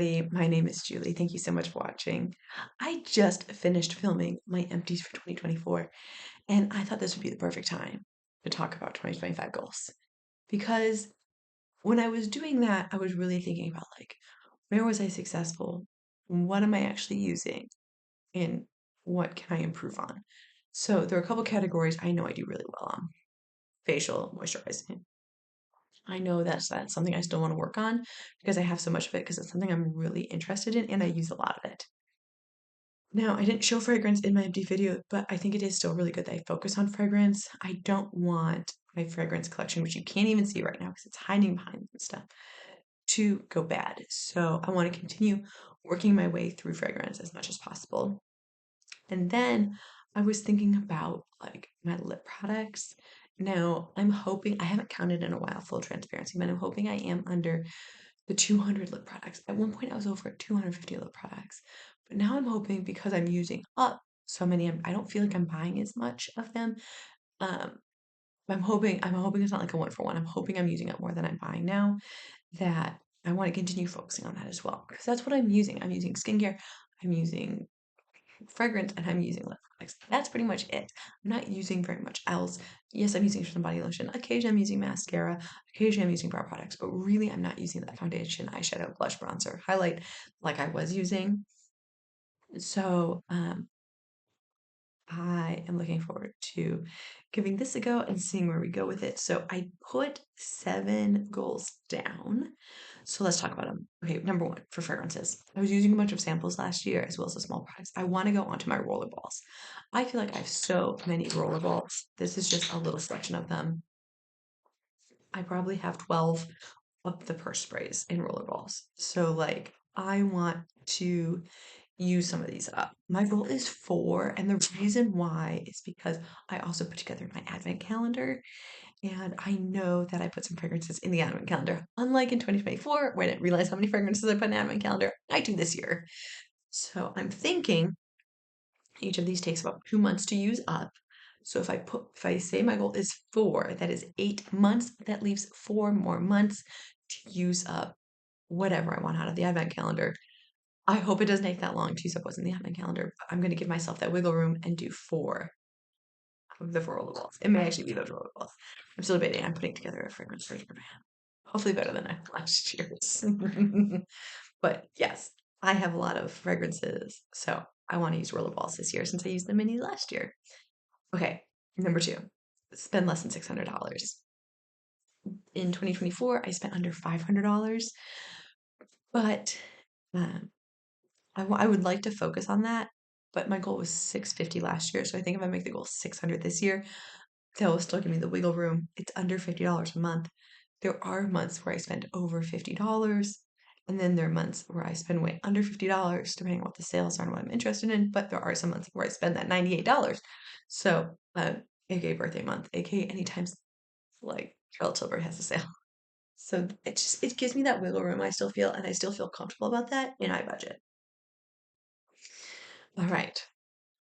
My name is Julie. Thank you so much for watching. I just finished filming my empties for 2024, and I thought this would be the perfect time to talk about 2025 goals. Because when I was doing that, I was really thinking about where was I successful? What am I actually using? And what can I improve on? So there are a couple categories I know I do really well on. Facial moisturizing. I know that's something I still want to work on because I have so much of it because it's something I'm really interested in and I use a lot of it. Now, I didn't show fragrance in my empty video, but I think it is still really good that I focus on fragrance. I don't want my fragrance collection, which you can't even see right now because it's hiding behind stuff, to go bad. So I want to continue working my way through fragrance as much as possible. And then I was thinking about my lip products. Now, I'm hoping, I haven't counted in a while, full transparency, but I'm hoping I am under the 200 lip products. At one point, I was over at 250 lip products. But now I'm hoping because I'm using up so many, I don't feel like I'm buying as much of them. Um, I'm hoping it's not like a one for one. I'm hoping I'm using up more than I'm buying now. That I want to continue focusing on that as well because that's what I'm using. I'm using skincare. I'm using fragrance and I'm using lip products. That's pretty much it. I'm not using very much else. Yes, I'm using some body lotion. Occasionally I'm using mascara. Occasionally I'm using brow products, but really I'm not using that foundation, eyeshadow, blush, bronzer, highlight like I was using. So I am looking forward to giving this a go and seeing where we go with it. So I put 7 goals down. So let's talk about them. Okay, number one for fragrances. I was using a bunch of samples last year as well as the small products. I want to go onto my roller balls. I feel like I have so many roller balls. This is just a little selection of them. I probably have 12 of the purse sprays in roller balls. So I want to use some of these up. My goal is 4, and the reason why is because I also put together my advent calendar, and I know that I put some fragrances in the advent calendar. Unlike in 2024, where I didn't realize how many fragrances I put in the advent calendar, I do this year. So I'm thinking each of these takes about 2 months to use up. So if I say my goal is 4, that is 8 months. That leaves 4 more months to use up whatever I want out of the advent calendar. I hope it doesn't take that long to use up what's in the advent calendar, but I'm going to give myself that wiggle room and do 4 of the 4 roller balls. It may actually be those roller balls. I'm still debating. I'm putting together a fragrance search for hopefully better than I last year's. But yes, I have a lot of fragrances, so I want to use roller balls this year since I used the mini last year. Okay, number 2, spend less than $600. In 2024, I spent under $500, but um, I would like to focus on that. But my goal was 650 last year, so I think if I make the goal 600 this year, that will still give me the wiggle room. It's under $50 a month. There are months where I spend over $50, and then there are months where I spend way under $50, depending on what the sales are and what I'm interested in. But there are some months where I spend that $98. So, aka birthday month, aka anytime Charlotte Tilbury has a sale. So it gives me that wiggle room. I still feel comfortable about that in my budget. All right.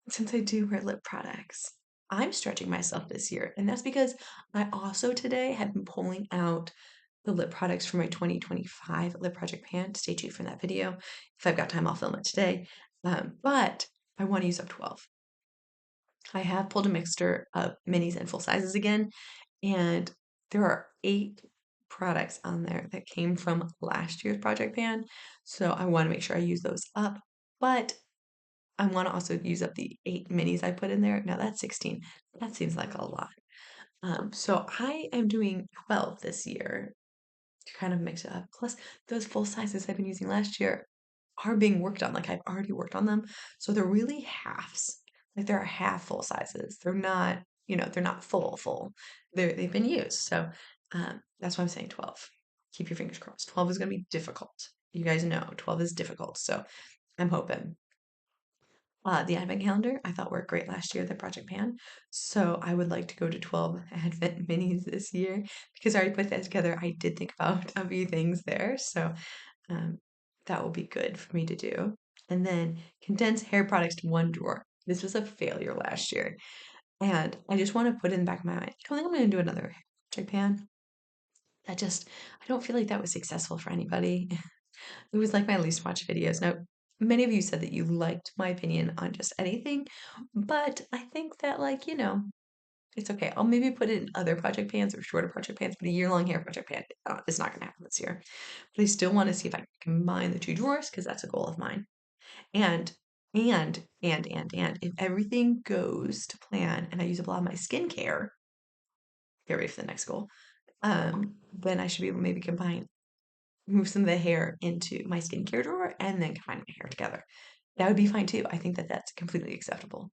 Since I do wear lip products, I'm stretching myself this year. And that's because I also today have been pulling out the lip products for my 2025 lip project pan. Stay tuned for that video. If I've got time, I'll film it today. But I want to use up 12. I have pulled a mixture of minis and full sizes again, and there are 8 products on there that came from last year's project pan. So I want to make sure I use those up. But I want to also use up the 8 minis I put in there. Now that's 16. That seems like a lot. So I am doing 12 this year to kind of mix it up. Plus, those full sizes I've been using last year are being worked on. I've already worked on them. So they're really halves. They're half full sizes. They're not, they're not full. They've been used. So that's why I'm saying 12. Keep your fingers crossed. 12 is going to be difficult. You guys know 12 is difficult. So I'm hoping. The advent calendar I thought worked great last year, the Project Pan. So I would like to go to 12 advent minis this year because I already put that together. I did think about a few things there. So um, that will be good for me to do. And then condense hair products to one drawer. This was a failure last year. And I just want to put in the back of my mind, I don't think I'm going to do another Project Pan. I don't feel like that was successful for anybody. It was like my least watched videos. Now, many of you said that you liked my opinion on just anything, but I think that, like, it's okay. I'll maybe put it in other project pans or shorter project pans, but a year-long hair project pan is not going to happen this year. But I still want to see if I can combine the two drawers because that's a goal of mine. And if everything goes to plan and I use up a lot of my skincare, get ready for the next goal. Then I should be able to maybe move some of the hair into my skincare drawer and then combine my hair together. That would be fine too. I think that that's completely acceptable.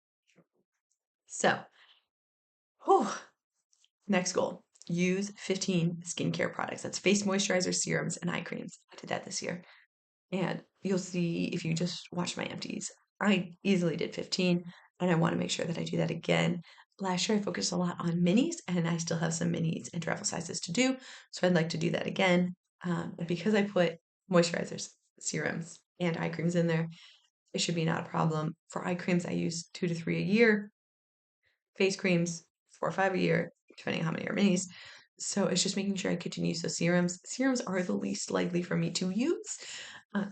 So, whew, next goal. Use 15 skincare products. That's face moisturizers, serums, and eye creams. I did that this year. And you'll see if you just watch my empties, I easily did 15, and I want to make sure that I do that again. Last year, I focused a lot on minis, and I still have some minis and travel sizes to do. So I'd like to do that again. And because I put moisturizers, serums, and eye creams in there, it should be not a problem. For eye creams, I use 2 to 3 a year. Face creams, 4 or 5 a year, depending on how many are minis. So it's just making sure I continue to use those serums. Serums are the least likely for me to use, uh,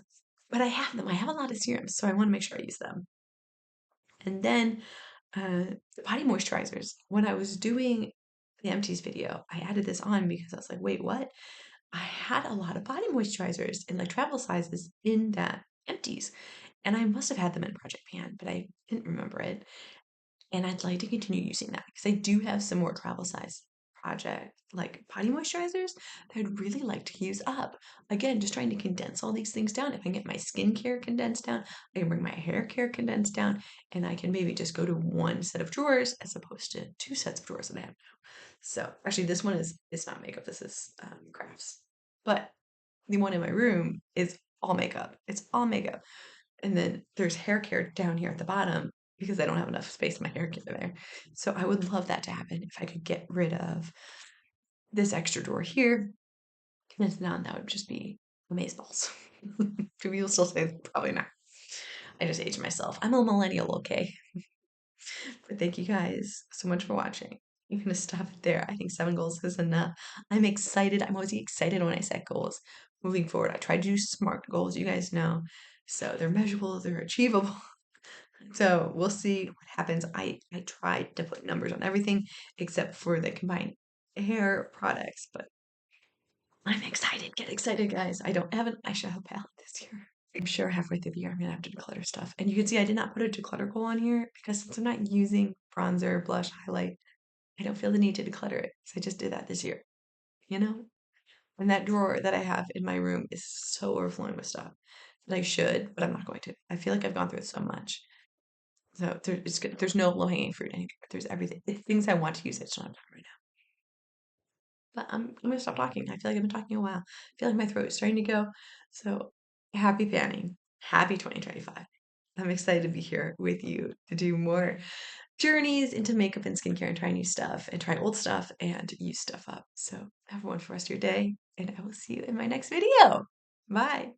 but I have them. I have a lot of serums, so I want to make sure I use them. And then the body moisturizers. When I was doing the empties video, I added this on because I was like, wait, what? I had a lot of body moisturizers in like travel sizes in that empties. And I must have had them in Project Pan, but I didn't remember it. And I'd like to continue using that because I do have some more travel size project like body moisturizers that I'd really like to use up. Again, just trying to condense all these things down. If I can get my skincare condensed down, I can bring my hair care condensed down, and I can maybe just go to one set of drawers as opposed to two sets of drawers that I have now. So actually, this one is it's not makeup. This is crafts, but the one in my room is all makeup. It's all makeup. And then there's hair care down here at the bottom because I don't have enough space in my hair care there. So I would love that to happen if I could get rid of this extra drawer here. And if not, that would just be amazeballs. Do people still say probably not? I just aged myself. I'm a millennial, okay? But thank you guys so much for watching. I'm gonna stop it there. I think 7 goals is enough. I'm excited. I'm always excited when I set goals. Moving forward, I try to do SMART goals, you guys know. So they're measurable, they're achievable. So we'll see what happens. I tried to put numbers on everything except for the combined hair products, but I'm excited. Get excited, guys. I don't have an eyeshadow palette this year. I'm sure halfway through the year I'm gonna have to declutter stuff. And you can see I did not put a declutter goal on here because since I'm not using bronzer, blush, highlight, I don't feel the need to declutter it. So I just did that this year, you know? And that drawer that I have in my room is so overflowing with stuff that I should, but I'm not going to. I feel like I've gone through it so much. So there's no low hanging fruit anymore. There's everything. It's things I want to use. I just don't have time right now. But I'm gonna stop talking. I feel like I've been talking a while. I feel like my throat is starting to go. So happy panning. Happy 2025. I'm excited to be here with you to do more journeys into makeup and skincare and try new stuff and try old stuff and use stuff up. So have a wonderful rest of your day, and I will see you in my next video. Bye.